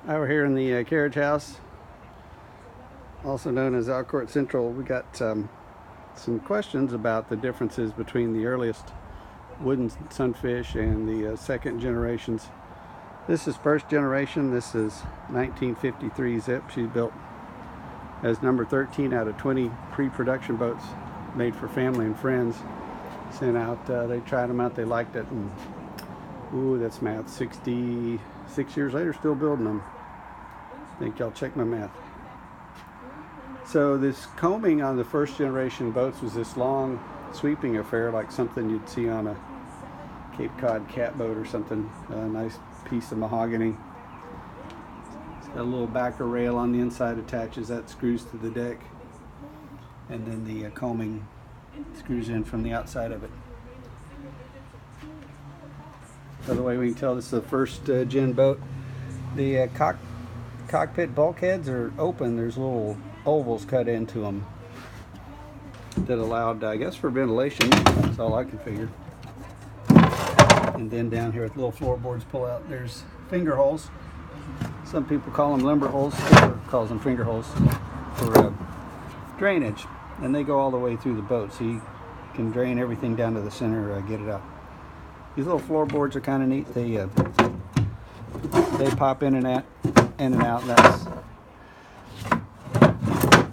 Over here in the carriage house, also known as Alcort Central, we got some questions about the differences between the earliest wooden sunfish and the second generations. This is first generation. This is 1953 Zip. She's built as number 13 out of 20 pre-production boats made for family and friends. Sent out, they tried them out, they liked it, and ooh, that's math, 66 years later, still building them. I think y'all check my math. So this coaming on the first generation boats was this long sweeping affair, like something you'd see on a Cape Cod catboat or something. A nice piece of mahogany. It's got a little backer rail on the inside, attaches, that screws to the deck, and then the coaming screws in from the outside of it. By the way, we can tell this is the first gen boat. The cockpit bulkheads are open. There's little ovals cut into them that allowed, I guess, for ventilation. That's all I can figure. And then down here with little floorboards pull out, there's finger holes. Some people call them limber holes, Skipper calls them finger holes, for drainage. And they go all the way through the boat, so you can drain everything down to the center, get it out. These little floorboards are kind of neat. They pop in and out, and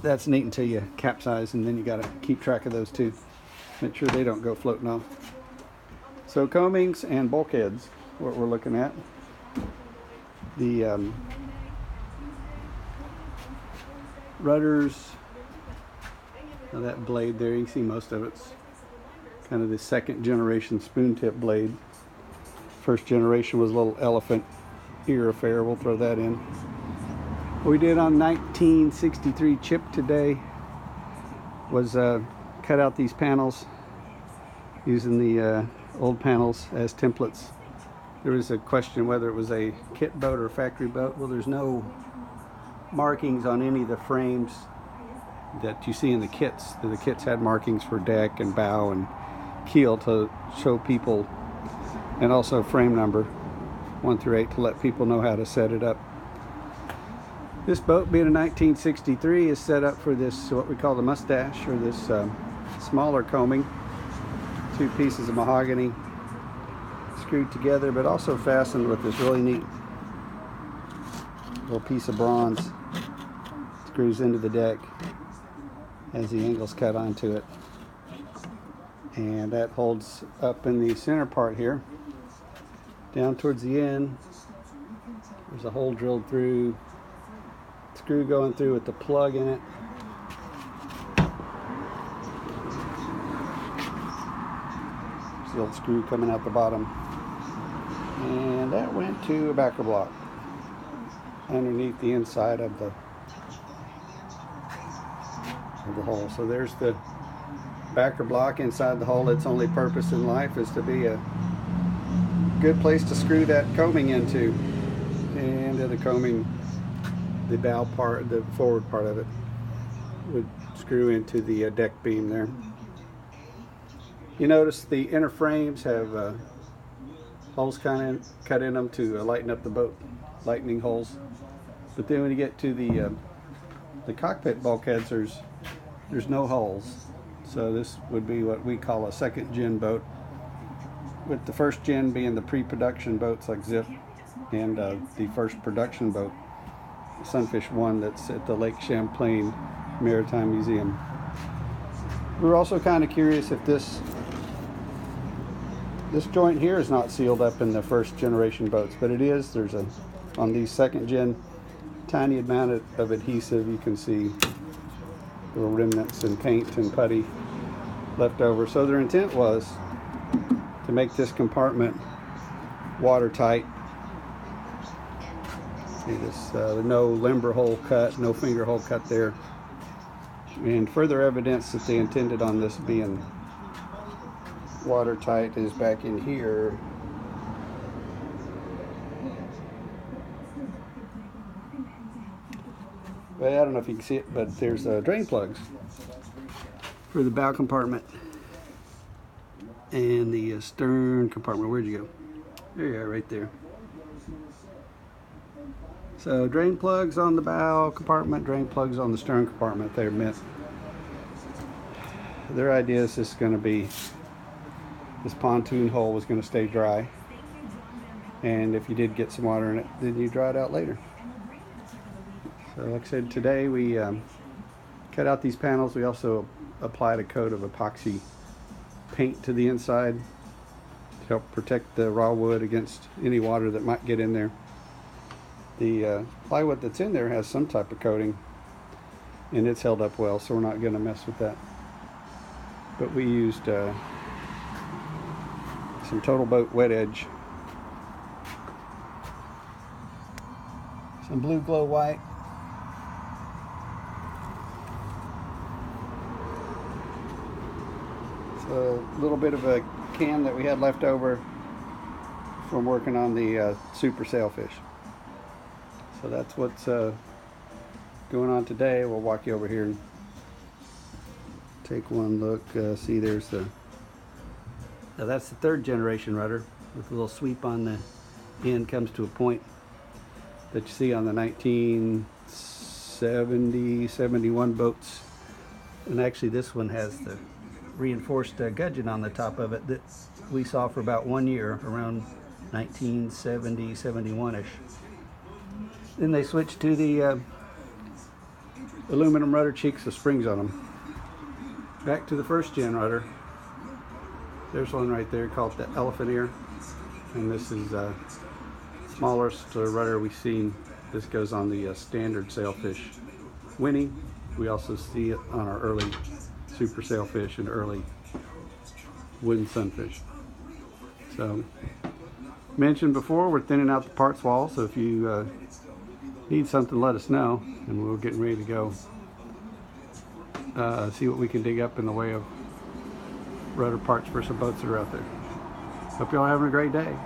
that's neat until you capsize, and then you got to keep track of those too. Make sure they don't go floating off. So coamings and bulkheads, what we're looking at. The rudders. Now that blade there, you can see most of it's kind of the second generation spoon tip blade. First generation was a little elephant ear affair. We'll throw that in. What we did on 1963 chip today was cut out these panels using the old panels as templates. There was a question whether it was a kit boat or a factory boat. Well, there's no markings on any of the frames that you see in the kits. The kits had markings for deck and bow and keel to show people, and also frame number 1 through 8 to let people know how to set it up. This boat, being a 1963, is set up for this, what we call the mustache, or this smaller coaming. 2 pieces of mahogany screwed together, but also fastened with this really neat little piece of bronze. Screws into the deck as the angles cut onto it, and that holds up in the center part here. Down towards the end, there's a hole drilled through, screw going through with the plug in it. There's the old screw coming out the bottom, and that went to a backer block underneath the inside of the hole. So there's the backer block inside the hole. Its only purpose in life is to be a good place to screw that coaming into. And the coaming, the bow part, the forward part of it, would screw into the deck beam there. You notice the inner frames have holes cut in them to lighten up the boat, lightning holes. But then when you get to the cockpit bulkheads, there's no holes. So this would be what we call a second gen boat, with the first gen being the pre-production boats like Zip, and the first production boat, Sunfish 1, that's at the Lake Champlain Maritime Museum. We're also kind of curious if this joint here is not sealed up in the first generation boats, but it is. There's on these second gen, tiny amount of adhesive. You can see little remnants and paint and putty left over. So their intent was to make this compartment watertight. See this, no limber hole cut, no finger hole cut there. And further evidence that they intended on this being watertight is back in here. Well, I don't know if you can see it, but there's drain plugs for the bow compartment and the stern compartment. Where'd you go? There you are, right there. So drain plugs on the bow compartment, drain plugs on the stern compartment. They're meant. Their idea is this going to be, this pontoon hole was going to stay dry, and if you did get some water in it, then you dry it out later. So like I said, today we cut out these panels. We also applied a coat of epoxy paint to the inside to help protect the raw wood against any water that might get in there. The plywood that's in there has some type of coating, and it's held up well, so we're not going to mess with that. But we used some Total Boat wet edge, some blue glow white, a little bit of a can that we had left over from working on the Super Sailfish. So that's what's going on today. We'll walk you over here and take one look. See, there's the, now that's the 3rd generation rudder with a little sweep on the end. Comes to a point that you see on the 1970, 71 boats. And actually this one has the reinforced gudgeon on the top of it that we saw for about 1 year, around 1970, 71ish. Then they switched to the aluminum rudder cheeks with springs on them. Back to the 1st gen rudder. There's one right there called the elephant ear, and this is smallest rudder we've seen. This goes on the standard Sailfish Winnie. We also see it on our early Super Sailfish and early wooden Sunfish. So, mentioned before, we're thinning out the parts wall, so if you need something, let us know, and we're getting ready to go see what we can dig up in the way of rudder parts for some boats that are out there. Hope y'all are having a great day.